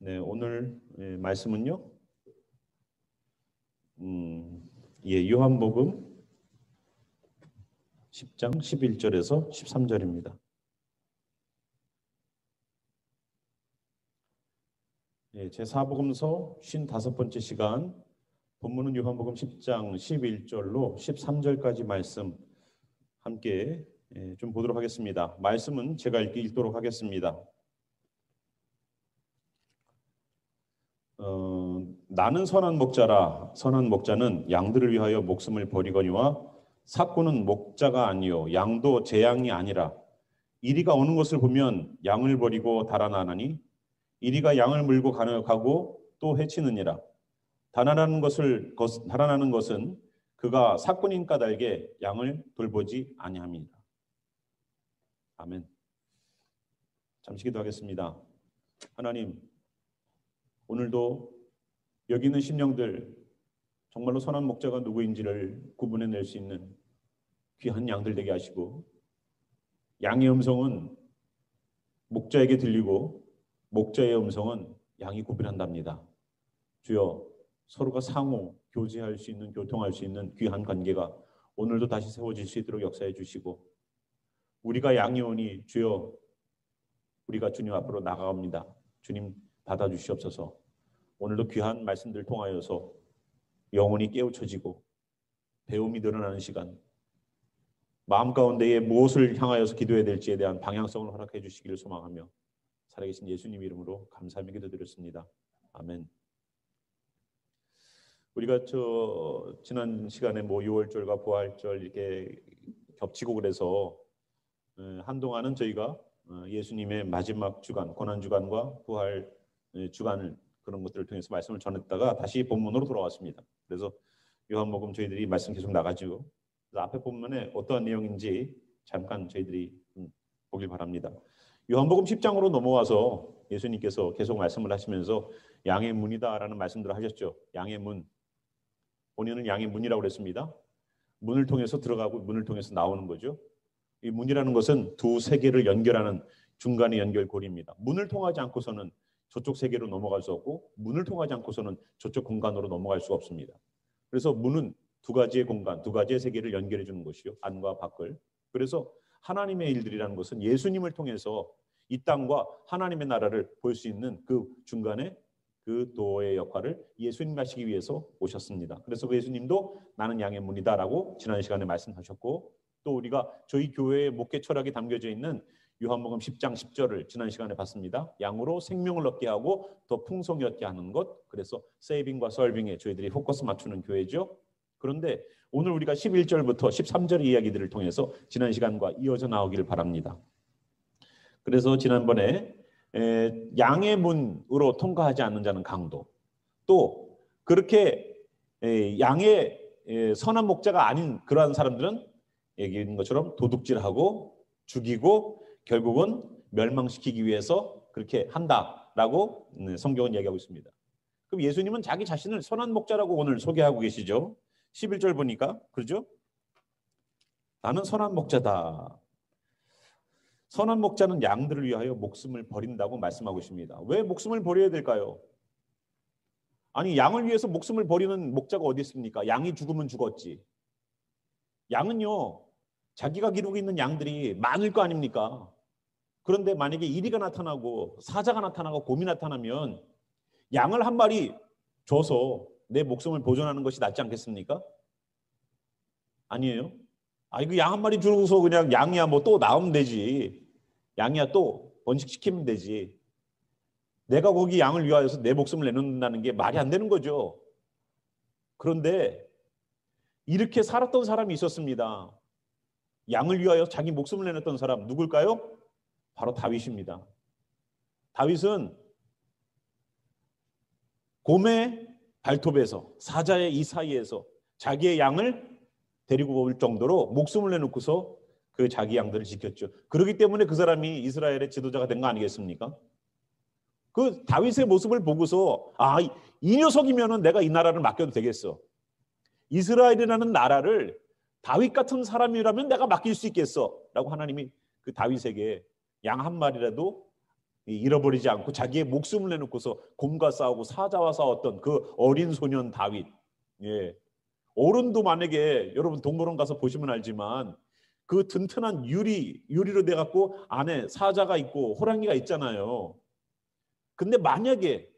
네, 오늘 말씀은요. 요한복음 10장 11절에서 13절입니다. 제4복음서 55번째 시간, 본문은 요한복음 10장 11절로 13절까지 말씀 함께 좀 보도록 하겠습니다. 말씀은 제가 읽도록 하겠습니다. 나는 선한 목자라. 선한 목자는 양들을 위하여 목숨을 버리거니와 삭구는 목자가 아니요 양도 제 양이 아니라 이리가 오는 것을 보면 양을 버리고 달아나나니 이리가 양을 물고 가고 또 해치느니라. 달아나는 것은 그가 삭군인 까닭에 양을 돌보지 아니함이니라. 아멘. 잠시 기도하겠습니다. 하나님, 오늘도 여기 있는 심령들 정말로 선한 목자가 누구인지를 구분해낼 수 있는 귀한 양들 되게 하시고, 양의 음성은 목자에게 들리고 목자의 음성은 양이 구분한답니다. 주여, 서로가 상호 교제할 수 있는, 교통할 수 있는 귀한 관계가 오늘도 다시 세워질 수 있도록 역사해 주시고, 우리가 양이오니 주여, 우리가 주님 앞으로 나아갑니다. 주님 받아주시옵소서. 오늘도 귀한 말씀들 통하여서 영혼이 깨우쳐지고 배움이 늘어나는 시간, 마음 가운데에 무엇을 향하여서 기도해야 될지에 대한 방향성을 허락해 주시기를 소망하며 살아계신 예수님 이름으로 감사하며 기도드렸습니다. 아멘. 우리가 지난 시간에 6월절과 부활절 이렇게 겹치고 그래서 한동안은 저희가 예수님의 마지막 주간, 고난주간과 부활 주간을 그런 것들을 통해서 말씀을 전했다가 다시 본문으로 돌아왔습니다. 그래서 요한복음 저희들이 말씀 계속 나가지고 앞에 본문에 어떠한 내용인지 잠깐 저희들이 보길 바랍니다. 요한복음 10장으로 넘어와서 예수님께서 계속 말씀을 하시면서 양의 문이다라는 말씀들을 하셨죠. 양의 문. 본인은 양의 문이라고 그랬습니다. 문을 통해서 들어가고 문을 통해서 나오는 거죠. 이 문이라는 것은 두 세계를 연결하는 중간의 연결고리입니다. 문을 통하지 않고서는 저쪽 세계로 넘어갈 수 없고 문을 통하지 않고서는 저쪽 공간으로 넘어갈 수가 없습니다. 그래서 문은 두 가지의 공간, 두 가지의 세계를 연결해 주는 것이요. 안과 밖을. 그래서 하나님의 일들이라는 것은 예수님을 통해서 이 땅과 하나님의 나라를 볼 수 있는 그 중간에 그 도어의 역할을 예수님 하시기 위해서 오셨습니다. 그래서 그 예수님도 나는 양의 문이다라고 지난 시간에 말씀하셨고, 또 우리가 저희 교회의 목회 철학이 담겨져 있는 요한복음 10장 10절을 지난 시간에 봤습니다. 양으로 생명을 얻게 하고 더 풍성히 얻게 하는 것. 그래서 세이빙과 설빙에 저희들이 포커스 맞추는 교회죠. 그런데 오늘 우리가 11절부터 13절의 이야기들을 통해서 지난 시간과 이어져 나오기를 바랍니다. 그래서 지난번에 양의 문으로 통과하지 않는 자는 강도, 또 그렇게 양의 선한 목자가 아닌 그러한 사람들은 얘기한 것처럼 도둑질하고 죽이고 결국은 멸망시키기 위해서 그렇게 한다라고 성경은 얘기하고 있습니다. 그럼 예수님은 자기 자신을 선한 목자라고 오늘 소개하고 계시죠. 11절 보니까 그렇죠? 나는 선한 목자다. 선한 목자는 양들을 위하여 목숨을 버린다고 말씀하고 있습니다. 왜 목숨을 버려야 될까요? 아니, 양을 위해서 목숨을 버리는 목자가 어디 있습니까? 양이 죽으면 죽었지. 양은요, 자기가 기르고 있는 양들이 많을 거 아닙니까? 그런데 만약에 이리가 나타나고 사자가 나타나고 곰이 나타나면 양을 한 마리 줘서 내 목숨을 보존하는 것이 낫지 않겠습니까? 아니에요? 그 양 한 마리 주고서 그냥 양이야 뭐 또 나오면 되지. 양이야 또 번식시키면 되지. 내가 거기 양을 위하여서 내 목숨을 내놓는다는 게 말이 안 되는 거죠. 그런데 이렇게 살았던 사람이 있었습니다. 양을 위하여 자기 목숨을 내놨던 사람 누굴까요? 바로 다윗입니다. 다윗은 곰의 발톱에서 사자의 이 사이에서 자기의 양을 데리고 올 정도로 목숨을 내놓고서 그 자기 양들을 지켰죠. 그렇기 때문에 그 사람이 이스라엘의 지도자가 된 거 아니겠습니까? 그 다윗의 모습을 보고서 이 녀석이면은 내가 이 나라를 맡겨도 되겠어. 이스라엘이라는 나라를 다윗 같은 사람이라면 내가 맡길 수 있겠어 라고 하나님이 그 다윗에게 양 한 마리라도 잃어버리지 않고 자기의 목숨을 내놓고서 곰과 싸우고 사자와 싸웠던 그 어린 소년 다윗. 예. 어른도 만약에 여러분 동물원 가서 보시면 알지만 그 튼튼한 유리로 돼 갖고 안에 사자가 있고 호랑이가 있잖아요. 근데 만약에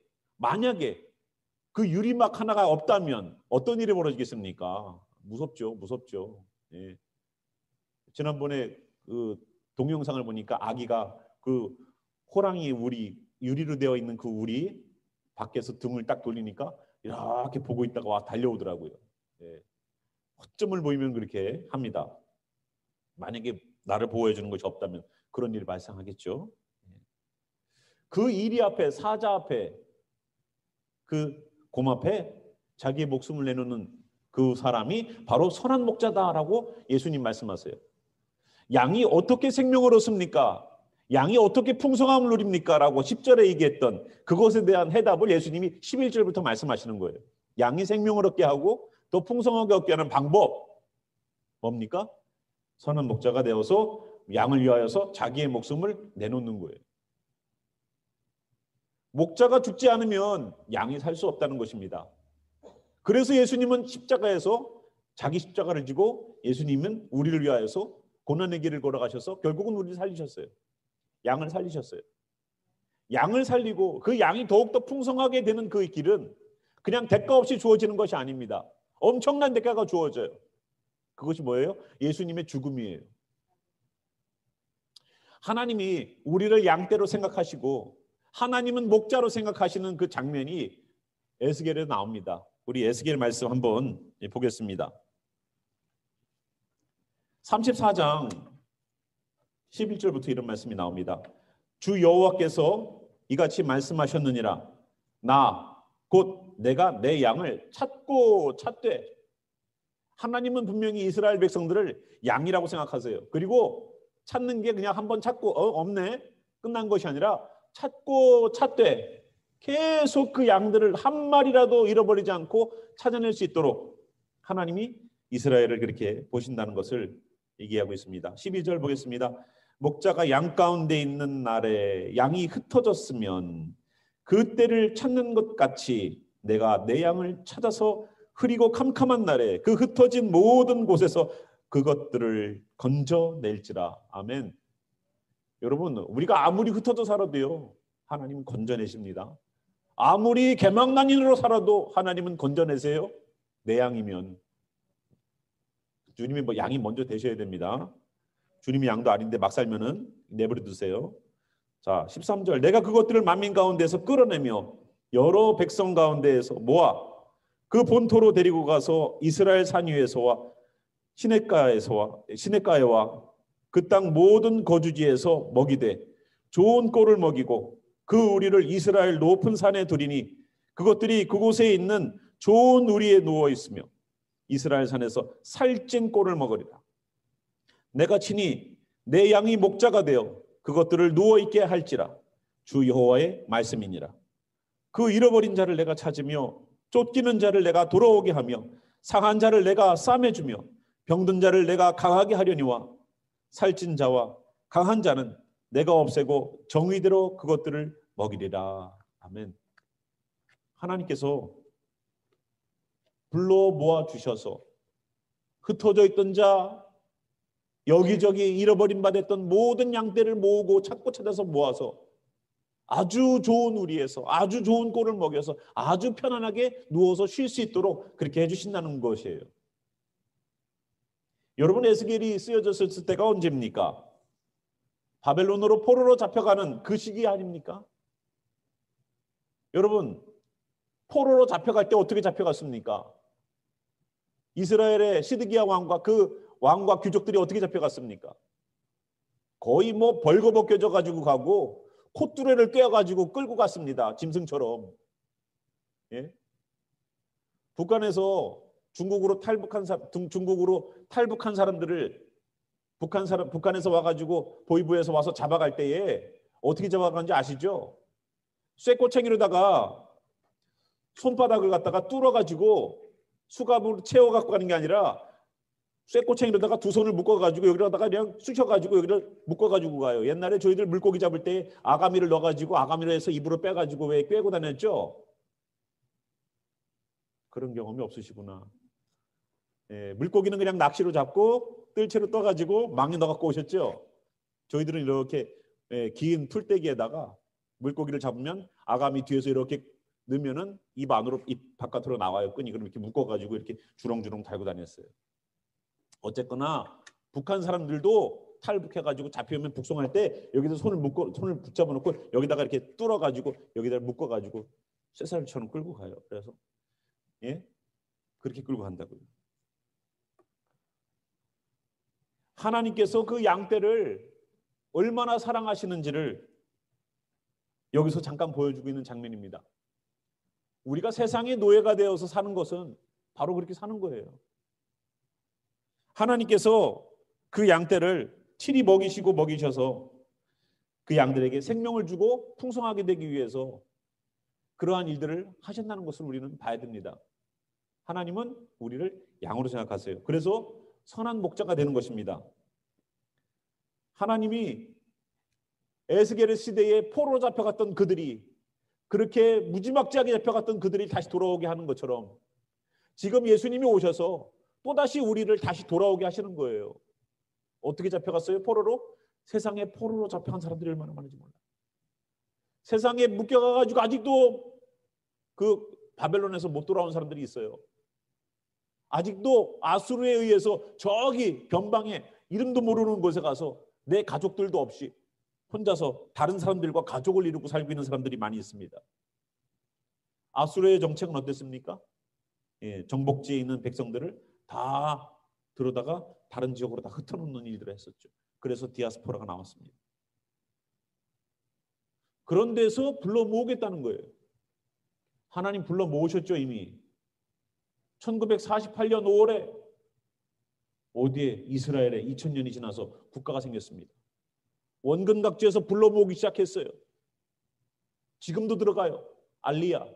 그 유리막 하나가 없다면 어떤 일이 벌어지겠습니까? 무섭죠. 예. 지난번에 그 동영상을 보니까 아기가 그 호랑이 유리로 되어 있는 그 우리 밖에서 등을 딱 돌리니까 이렇게 보고 있다가 와 달려오더라고요. 예. 허점을 보이면 그렇게 합니다. 만약에 나를 보호해 주는 것이 없다면 그런 일이 발생하겠죠. 그 이리 앞에 사자 앞에 그 곰 앞에 자기의 목숨을 내놓는 그 사람이 바로 선한 목자다라고 예수님 말씀하세요. 양이 어떻게 생명을 얻습니까? 양이 어떻게 풍성함을 누립니까? 라고 10절에 얘기했던 그것에 대한 해답을 예수님이 11절부터 말씀하시는 거예요. 양이 생명을 얻게 하고 또 풍성하게 얻게 하는 방법 뭡니까? 선한 목자가 되어서 양을 위하여서 자기의 목숨을 내놓는 거예요. 목자가 죽지 않으면 양이 살 수 없다는 것입니다. 그래서 예수님은 십자가에서 자기 십자가를 지고 예수님은 우리를 위하여서 고난의 길을 걸어가셔서 결국은 우리를 살리셨어요. 양을 살리셨어요. 양을 살리고 그 양이 더욱더 풍성하게 되는 그 길은 그냥 대가 없이 주어지는 것이 아닙니다. 엄청난 대가가 주어져요. 그것이 뭐예요? 예수님의 죽음이에요. 하나님이 우리를 양떼로 생각하시고 하나님은 목자로 생각하시는 그 장면이 에스겔에 나옵니다. 우리 에스겔 말씀 한번 보겠습니다. 34장 11절부터 이런 말씀이 나옵니다. 주 여호와께서 이같이 말씀하셨느니라. 나 곧 내가 내 양을 찾고 찾되. 하나님은 분명히 이스라엘 백성들을 양이라고 생각하세요. 그리고 찾는 게 그냥 한번 찾고 없네 끝난 것이 아니라 찾고 찾되 계속 그 양들을 한 마리라도 잃어버리지 않고 찾아낼 수 있도록 하나님이 이스라엘을 그렇게 보신다는 것을 얘기하고 있습니다. 12절 보겠습니다. 목자가 양 가운데 있는 날에 양이 흩어졌으면 그때를 찾는 것 같이 내가 내 양을 찾아서 흐리고 캄캄한 날에 그 흩어진 모든 곳에서 그것들을 건져낼지라. 아멘. 여러분, 우리가 아무리 흩어져 살아도요, 하나님은 건져내십니다. 아무리 개망난인으로 살아도 하나님은 건져내세요. 내 양이면. 주님이 뭐 양이 먼저 되셔야 됩니다. 주님이 양도 아닌데 막 살면은 내버려 두세요. 자, 13절. 내가 그것들을 만민 가운데서 끌어내며 여러 백성 가운데에서 모아 그 본토로 데리고 가서 이스라엘 산 위에서와 시냇가에와 그 땅 모든 거주지에서 먹이되 좋은 꼴을 먹이고 그 우리를 이스라엘 높은 산에 두리니 그것들이 그곳에 있는 좋은 우리에 누워 있으며 이스라엘 산에서 살찐 꼴을 먹으리라. 내가 친히 내 양이 목자가 되어 그것들을 누워 있게 할지라. 주 여호와의 말씀이니라. 그 잃어버린 자를 내가 찾으며 쫓기는 자를 내가 돌아오게 하며 상한 자를 내가 싸매주며 병든 자를 내가 강하게 하려니와 살찐 자와 강한 자는 내가 없애고 정의대로 그것들을 먹이리라. 아멘. 하나님께서 불러 모아 주셔서 흩어져 있던 자, 여기저기 잃어버린 바 됐던 모든 양떼를 모으고 찾고 찾아서 모아서 아주 좋은 우리에서 아주 좋은 꼴을 먹여서 아주 편안하게 누워서 쉴 수 있도록 그렇게 해주신다는 것이에요. 여러분, 에스겔이 쓰여졌을 때가 언제입니까? 바벨론으로 포로로 잡혀가는 그 시기 아닙니까? 여러분, 포로로 잡혀갈 때 어떻게 잡혀갔습니까? 이스라엘의 시드기야 왕과 그 왕과 귀족들이 어떻게 잡혀갔습니까? 거의 뭐 벌거벗겨져 가지고 가고 콧두레를 꿰어가지고 끌고 갔습니다. 짐승처럼. 예? 북한에서 중국으로 탈북한 사람들을 북한에서 와가지고 보이부에서 와서 잡아갈 때에 어떻게 잡아가는지 아시죠? 쇠꼬챙이로다가 손바닥을 갖다가 뚫어가지고 수갑으로 채워갖고 가는 게 아니라 쇠꼬챙이로다가 두 손을 묶어가지고 여기다가 그냥 쑤셔가지고 여기를 묶어가지고 가요. 옛날에 저희들 물고기 잡을 때 아가미를 넣어가지고 아가미로 해서 입으로 빼가지고 왜 꿰고 다녔죠? 그런 경험이 없으시구나. 예, 물고기는 그냥 낚시로 잡고 뜰채로 떠가지고 망에 넣어갖고 오셨죠? 저희들은 이렇게 긴 풀떼기에다가 물고기를 잡으면 아가미 뒤에서 이렇게 넣으면은 입 안으로, 입 바깥으로 나와요. 끈이. 그럼 이렇게 묶어가지고 이렇게 주렁주렁 달고 다녔어요. 어쨌거나 북한 사람들도 탈북해가지고 잡히면 북송할 때 여기서 손을 붙잡아 놓고 여기다가 이렇게 뚫어가지고 여기다 묶어가지고 쇠살처럼 끌고 가요. 그래서 예, 그렇게 끌고 간다고요. 하나님께서 그 양떼를 얼마나 사랑하시는지를 여기서 잠깐 보여주고 있는 장면입니다. 우리가 세상의 노예가 되어서 사는 것은 바로 그렇게 사는 거예요. 하나님께서 그 양떼를 친히 먹이셔서 그 양들에게 생명을 주고 풍성하게 되기 위해서 그러한 일들을 하셨다는 것을 우리는 봐야 됩니다. 하나님은 우리를 양으로 생각하세요. 그래서 선한 목자가 되는 것입니다. 하나님이 에스겔의 시대에 포로로 잡혀갔던 그들이, 그렇게 무지막지하게 잡혀갔던 그들이 다시 돌아오게 하는 것처럼 지금 예수님이 오셔서 또다시 우리를 다시 돌아오게 하시는 거예요. 어떻게 잡혀갔어요? 포로로? 세상에 포로로 잡혀간 사람들이 얼마나 많은지 몰라요. 세상에 묶여가지고 아직도 그 바벨론에서 못 돌아온 사람들이 있어요. 아직도 아수르에 의해서 저기 변방에 이름도 모르는 곳에 가서 내 가족들도 없이 혼자서 다른 사람들과 가족을 이루고 살고 있는 사람들이 많이 있습니다. 아수르의 정책은 어땠습니까? 예, 정복지에 있는 백성들을 다 들어다가 다른 지역으로 다 흩어놓는 일들을 했었죠. 그래서 디아스포라가 나왔습니다. 그런 데서 불러 모으겠다는 거예요. 하나님 불러 모으셨죠. 이미 1948년 5월에 어디에? 이스라엘에 2000년이 지나서 국가가 생겼습니다. 원근 각지에서 불러 모으기 시작했어요. 지금도 들어가요. 알리야.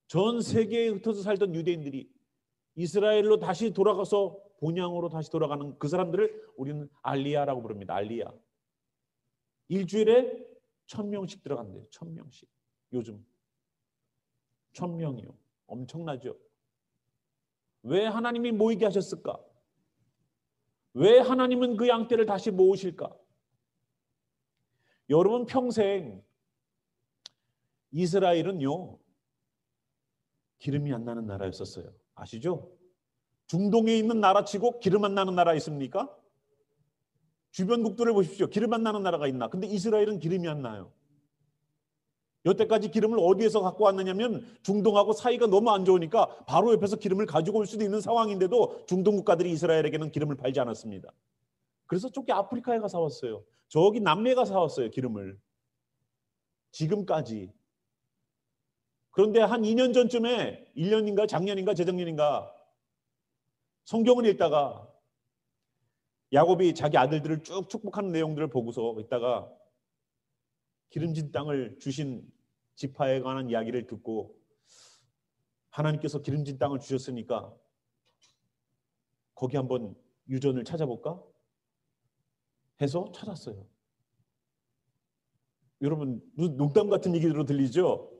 전 세계에 흩어져 살던 유대인들이 이스라엘로 다시 돌아가서 본향으로 다시 돌아가는 그 사람들을 우리는 알리야라고 부릅니다. 알리야. 일주일에 1000명씩 들어간대요. 1000명씩. 요즘 1000명이요. 엄청나죠. 왜 하나님이 모이게 하셨을까? 왜 하나님은 그 양떼를 다시 모으실까? 여러분 평생 이스라엘은요 기름이 안 나는 나라였었어요. 아시죠? 중동에 있는 나라치고 기름 안 나는 나라 있습니까? 주변국들을 보십시오. 기름 안 나는 나라가 있나? 근데 이스라엘은 기름이 안 나요. 여태까지 기름을 어디에서 갖고 왔느냐면 중동하고 사이가 너무 안 좋으니까 바로 옆에서 기름을 가지고 올 수도 있는 상황인데도 중동 국가들이 이스라엘에게는 기름을 팔지 않았습니다. 그래서 저기 아프리카에 가서 사왔어요. 저기 남미에 가서 사왔어요. 기름을. 지금까지. 그런데 한 2년 전쯤에 1년인가 작년인가 재작년인가 성경을 읽다가 야곱이 자기 아들들을 쭉 축복하는 내용들을 보고서 있다가 기름진 땅을 주신 지파에 관한 이야기를 듣고 하나님께서 기름진 땅을 주셨으니까 거기 한번 유전을 찾아볼까 해서 찾았어요. 여러분 농담 같은 얘기로 들리죠?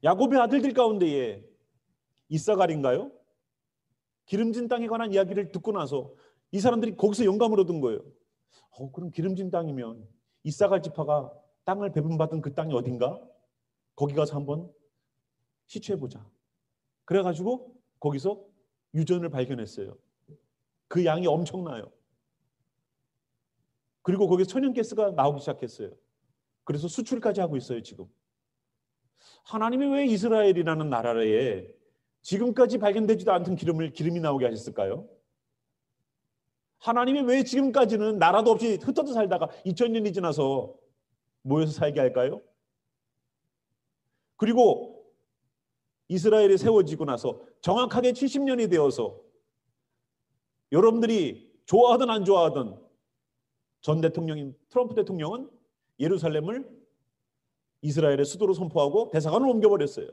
야곱의 아들들 가운데에 이사갈인가요? 기름진 땅에 관한 이야기를 듣고 나서 이 사람들이 거기서 영감을 얻은 거예요. 그럼 기름진 땅이면 이사갈 지파가 땅을 배분받은 그 땅이 어딘가? 거기 가서 한번 시추해보자. 그래가지고 거기서 유전을 발견했어요. 그 양이 엄청나요. 그리고 거기서 천연가스가 나오기 시작했어요. 그래서 수출까지 하고 있어요. 지금. 하나님이 왜 이스라엘이라는 나라에 지금까지 발견되지도 않던 기름이 나오게 하셨을까요? 하나님이 왜 지금까지는 나라도 없이 흩어져 살다가 2000년이 지나서 모여서 살게 할까요? 그리고 이스라엘이 세워지고 나서 정확하게 70년이 되어서 여러분들이 좋아하든 안 좋아하든 전 대통령인 트럼프 대통령은 예루살렘을 이스라엘의 수도로 선포하고 대사관을 옮겨버렸어요.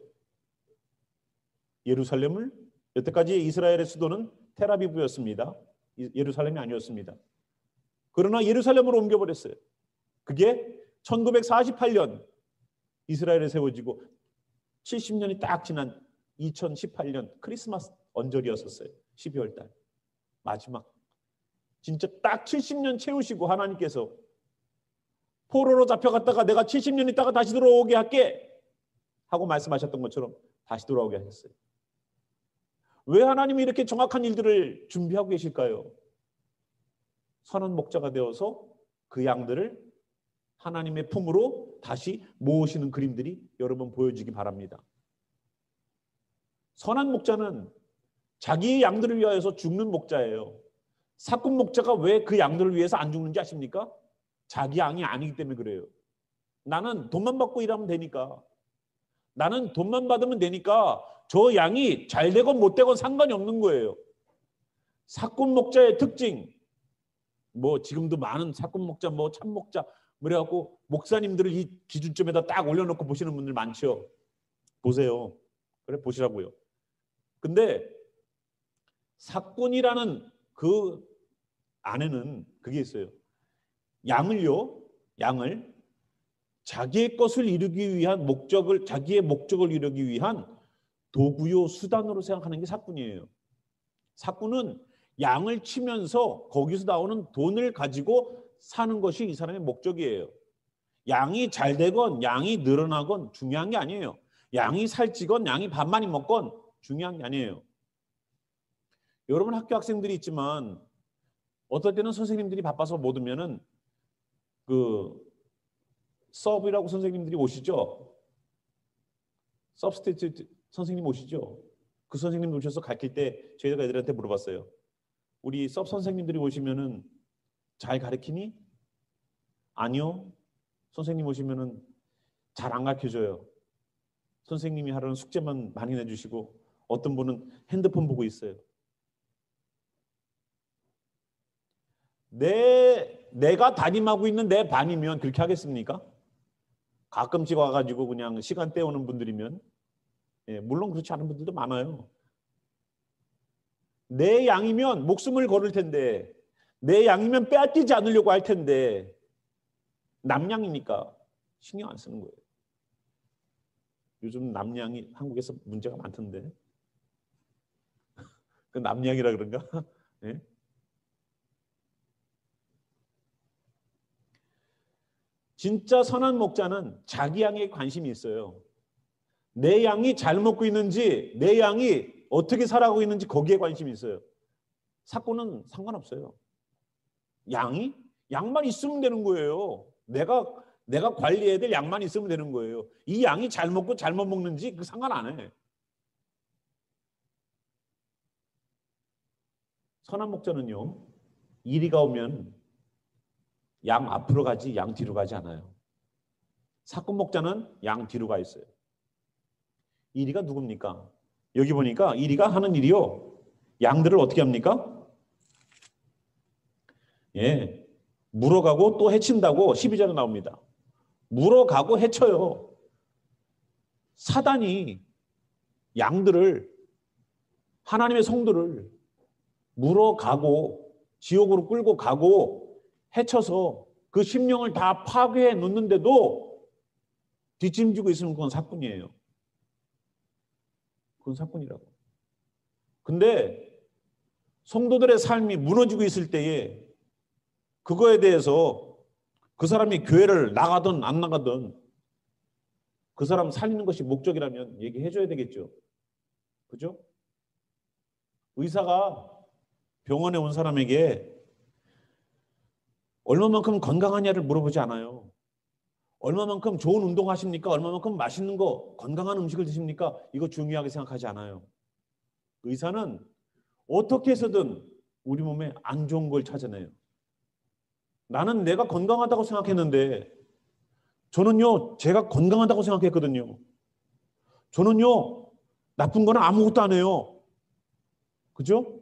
예루살렘을 여태까지 이스라엘의 수도는 텔아비브였습니다. 예루살렘이 아니었습니다. 그러나 예루살렘으로 옮겨버렸어요. 그게 1948년 이스라엘에 세워지고 70년이 딱 지난 2018년 크리스마스 언저리였었어요. 12월 달 마지막 진짜 딱 70년 채우시고 하나님께서 포로로 잡혀갔다가 내가 70년 있다가 다시 돌아오게 할게 하고 말씀하셨던 것처럼 다시 돌아오게 하셨어요. 왜 하나님이 이렇게 정확한 일들을 준비하고 계실까요? 선한 목자가 되어서 그 양들을 하나님의 품으로 다시 모으시는 그림들이 여러 번 보여지기 바랍니다. 선한 목자는 자기의 양들을 위하여서 죽는 목자예요. 사꾼 목자가 왜 그 양들을 위해서 안 죽는지 아십니까? 자기 양이 아니기 때문에 그래요. 나는 돈만 받고 일하면 되니까, 나는 돈만 받으면 되니까 저 양이 잘 되건 못 되건 상관이 없는 거예요. 사꾼 목자의 특징, 뭐 지금도 많은 사꾼 목자, 뭐 참 목자, 그래갖고 목사님들을 이 기준점에다 딱 올려놓고 보시는 분들 많죠. 보세요. 그래 보시라고요. 근데 사꾼이라는 그 안에는 그게 있어요. 양을 자기의 것을 이루기 위한 목적을, 자기의 목적을 이루기 위한 도구요 수단으로 생각하는 게 사꾼이에요. 사꾼은 양을 치면서 거기서 나오는 돈을 가지고 사는 것이 이 사람의 목적이에요. 양이 잘 되건 양이 늘어나건 중요한 게 아니에요. 양이 살찌건 양이 밥 많이 먹건 중요한 게 아니에요. 여러분 학교 학생들이 있지만 어떨 때는 선생님들이 바빠서 못 오면은 그 서브라고 선생님들이 오시죠. 서브스티튜트 선생님 오시죠. 그 선생님 오셔서 가르칠 때 저희가 애들한테 물어봤어요. 우리 서브 선생님들이 오시면은 잘 가르치니? 아니요. 선생님 오시면은 잘 안 가르쳐줘요. 선생님이 하루는 숙제만 많이 내주시고 어떤 분은 핸드폰 보고 있어요. 내가 담임하고 있는 내 반이면 그렇게 하겠습니까? 가끔씩 와가지고 그냥 시간 때우는 분들이면, 예, 물론 그렇지 않은 분들도 많아요. 내 양이면 목숨을 걸을 텐데, 내 양이면 빼앗기지 않으려고 할 텐데, 남양이니까 신경 안 쓰는 거예요. 요즘 남양이 한국에서 문제가 많던데. 그 남양이라 그런가? 예? 진짜 선한 목자는 자기 양에 관심이 있어요. 내 양이 잘 먹고 있는지, 내 양이 어떻게 살아가고 있는지 거기에 관심이 있어요. 사꾼은 상관없어요. 양만 있으면 되는 거예요. 내가 관리해야 될 양만 있으면 되는 거예요. 이 양이 잘 먹고 잘못 먹는지 그 상관 안 해. 선한 목자는요, 이리가 오면 양 앞으로 가지 양 뒤로 가지 않아요. 사꾼 목자는 양 뒤로 가 있어요. 이리가 누굽니까? 여기 보니까 이리가 하는 일이요, 양들을 어떻게 합니까? 예, 물어가고 또 해친다고 12절에 나옵니다. 물어가고 해쳐요. 사단이 양들을, 하나님의 성도를 물어가고 지옥으로 끌고 가고 해쳐서 그 심령을 다 파괴해 놓는데도 뒷짐지고 있으면 그건 사꾼이에요. 그건 사꾼이라고. 근데 성도들의 삶이 무너지고 있을 때에 그거에 대해서 그 사람이 교회를 나가든 안 나가든 그 사람 살리는 것이 목적이라면 얘기해 줘야 되겠죠. 그죠? 의사가 병원에 온 사람에게 얼마만큼 건강하냐를 물어보지 않아요. 얼마만큼 좋은 운동하십니까? 얼마만큼 맛있는 거, 건강한 음식을 드십니까? 이거 중요하게 생각하지 않아요. 의사는 어떻게 해서든 우리 몸에 안 좋은 걸 찾아내요. 나는 내가 건강하다고 생각했는데, 저는요, 제가 건강하다고 생각했거든요. 저는요, 나쁜 거는 아무것도 안 해요. 그죠?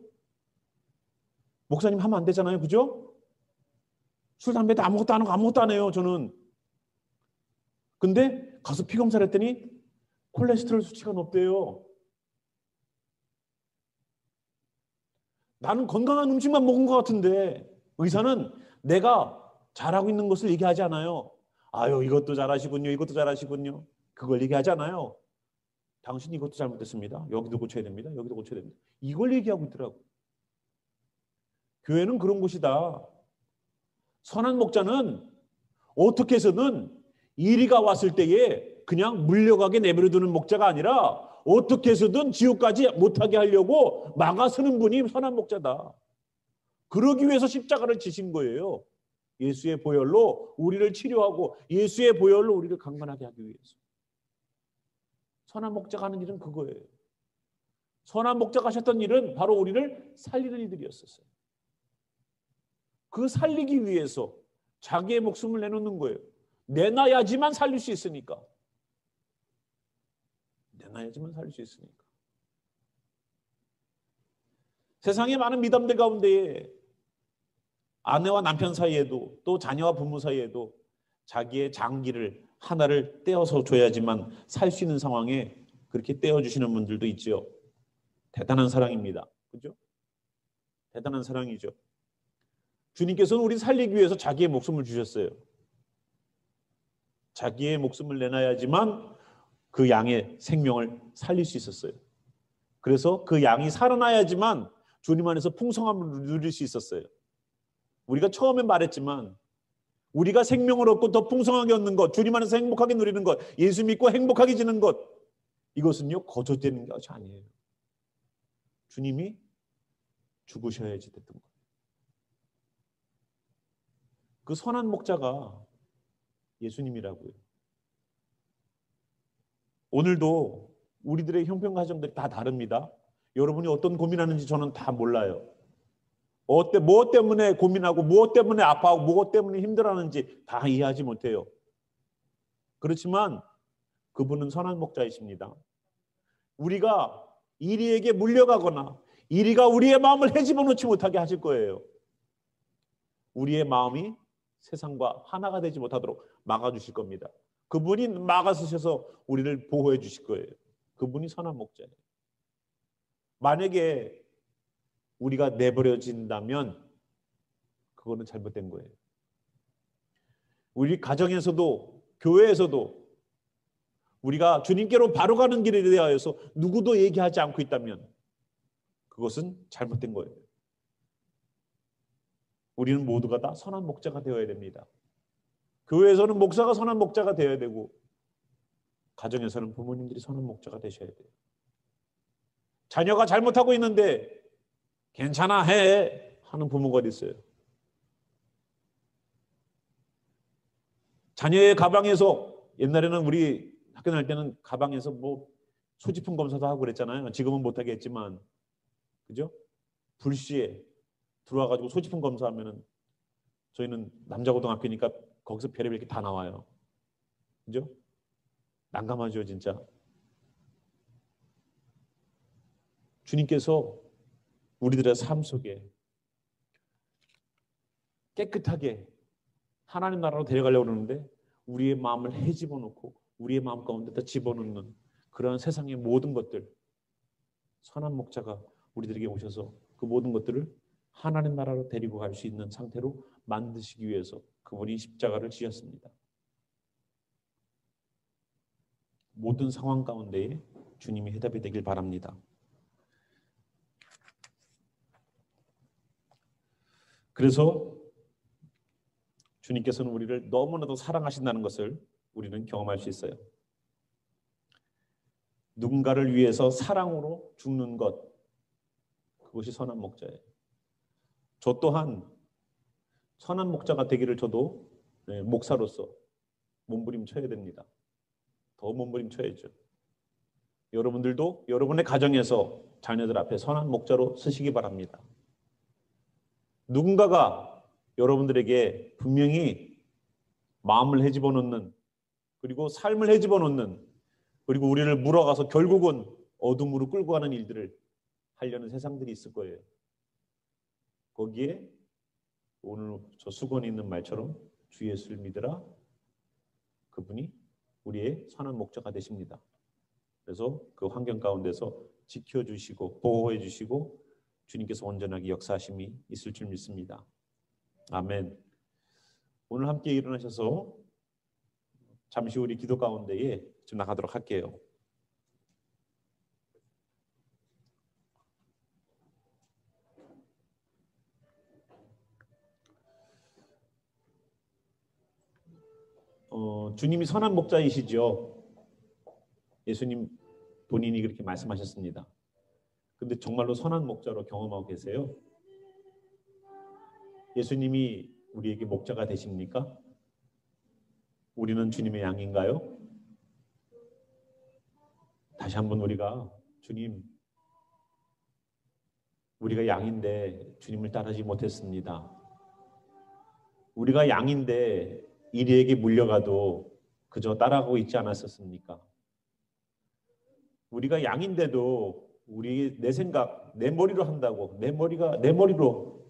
목사님 하면 안 되잖아요. 그죠? 술, 담배도 아무것도 안 하고 아무것도 안 해요. 저는. 근데 가서 피 검사를 했더니 콜레스테롤 수치가 높대요. 나는 건강한 음식만 먹은 것 같은데 의사는 내가 잘하고 있는 것을 얘기하지 않아요. 아유, 이것도 잘하시군요. 이것도 잘하시군요. 그걸 얘기하지 않아요. 당신 이것도 잘못됐습니다. 여기도 고쳐야 됩니다. 여기도 고쳐야 됩니다. 이걸 얘기하고 있더라고요. 교회는 그런 곳이다. 선한 목자는 어떻게 해서든 이리가 왔을 때에 그냥 물려가게 내버려두는 목자가 아니라 어떻게 해서든 지옥까지 못하게 하려고 막아서는 분이 선한 목자다. 그러기 위해서 십자가를 지신 거예요. 예수의 보혈로 우리를 치료하고 예수의 보혈로 우리를 강건하게 하기 위해서. 선한 목자가 하는 일은 그거예요. 선한 목자가 하셨던 일은 바로 우리를 살리는 일들이었었어요. 그 살리기 위해서 자기의 목숨을 내놓는 거예요. 내놔야지만 살릴 수 있으니까. 내놔야지만 살릴 수 있으니까. 세상의 많은 미담들 가운데 아내와 남편 사이에도 또 자녀와 부모 사이에도 자기의 장기를 하나를 떼어서 줘야지만 살 수 있는 상황에 그렇게 떼어주시는 분들도 있죠. 대단한 사랑입니다. 그죠? 대단한 사랑이죠. 주님께서는 우리 살리기 위해서 자기의 목숨을 주셨어요. 자기의 목숨을 내놔야지만 그 양의 생명을 살릴 수 있었어요. 그래서 그 양이 살아나야지만 주님 안에서 풍성함을 누릴 수 있었어요. 우리가 처음에 말했지만 우리가 생명을 얻고 더 풍성하게 얻는 것, 주님 안에서 행복하게 누리는 것, 예수 믿고 행복하게 지는 것, 이것은요 거저되는 것이 아니에요. 주님이 죽으셔야지 됐던 거예요. 그 선한 목자가 예수님이라고요. 오늘도 우리들의 형편 가정들이 다 다릅니다. 여러분이 어떤 고민하는지 저는 다 몰라요. 무엇 때문에 고민하고 무엇 때문에 아파하고 무엇 때문에 힘들어하는지 다 이해하지 못해요. 그렇지만 그분은 선한 목자이십니다. 우리가 이리에게 물려가거나 이리가 우리의 마음을 헤집어 놓지 못하게 하실 거예요. 우리의 마음이 세상과 하나가 되지 못하도록 막아주실 겁니다. 그분이 막아서셔서 우리를 보호해 주실 거예요. 그분이 선한 목자예요. 만약에 우리가 내버려진다면 그거는 잘못된 거예요. 우리 가정에서도 교회에서도 우리가 주님께로 바로 가는 길에 대하여서 누구도 얘기하지 않고 있다면 그것은 잘못된 거예요. 우리는 모두가 다 선한 목자가 되어야 됩니다. 교회에서는 목사가 선한 목자가 되어야 되고 가정에서는 부모님들이 선한 목자가 되셔야 돼요. 자녀가 잘못하고 있는데 괜찮아 해 하는 부모가 어디 있어요. 자녀의 가방에서 옛날에는 우리 학교 다닐 때는 가방에서 뭐 소지품 검사도 하고 그랬잖아요. 지금은 못하게 했지만 그죠? 불시에 들어와가지고 소지품 검사하면은 저희는 남자고등학교니까 거기서 별의별 게 다 나와요. 그죠? 난감하죠 진짜. 주님께서 우리들의 삶 속에 깨끗하게 하나님 나라로 데려가려고 그러는데 우리의 마음을 헤집어 놓고 우리의 마음 가운데다 집어넣는 그러한 세상의 모든 것들, 선한 목자가 우리들에게 오셔서 그 모든 것들을 하나님 나라로 데리고 갈 수 있는 상태로 만드시기 위해서 그분이 십자가를 지셨습니다. 모든 상황 가운데에 주님이 해답이 되길 바랍니다. 그래서 주님께서는 우리를 너무나도 사랑하신다는 것을 우리는 경험할 수 있어요. 누군가를 위해서 사랑으로 죽는 것, 그것이 선한 목자예요. 저 또한 선한 목자가 되기를 저도 목사로서 몸부림쳐야 됩니다. 더 몸부림쳐야죠. 여러분들도 여러분의 가정에서 자녀들 앞에 선한 목자로 서시기 바랍니다. 누군가가 여러분들에게 분명히 마음을 헤집어 놓는 그리고 삶을 헤집어 놓는 그리고 우리를 물어가서 결국은 어둠으로 끌고 가는 일들을 하려는 세상들이 있을 거예요. 거기에 오늘 저 수건에 있는 말처럼 주 예수를 믿으라. 그분이 우리의 선한 목자가 되십니다. 그래서 그 환경 가운데서 지켜주시고 보호해 주시고 주님께서 온전하게 역사하심이 있을 줄 믿습니다. 아멘. 오늘 함께 일어나셔서 잠시 우리 기도 가운데에 좀 나가도록 할게요. 주님이 선한 목자이시죠. 예수님 본인이 그렇게 말씀하셨습니다. 근데 정말로 선한 목자로 경험하고 계세요? 예수님이 우리에게 목자가 되십니까? 우리는 주님의 양인가요? 다시 한번 우리가 주님, 우리가 양인데 주님을 따르지 못했습니다. 우리가 양인데 이리에게 물려가도 그저 따라가고 있지 않았었습니까? 우리가 양인데도 내 생각, 내 머리로 한다고, 내 머리로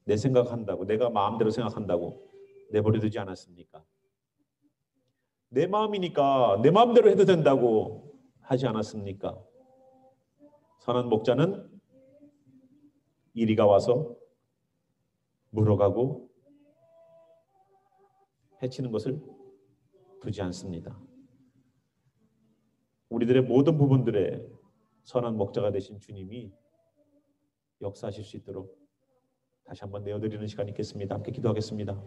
내 생각한다고, 내가 마음대로 생각한다고 내버려두지 않았습니까? 내 마음이니까 내 마음대로 해도 된다고 하지 않았습니까? 선한 목자는 이리가 와서 물어가고 해치는 것을 두지 않습니다. 우리들의 모든 부분들에 선한 목자가 되신 주님이 역사하실 수 있도록 다시 한번 내어드리는 시간이 있겠습니다. 함께 기도하겠습니다.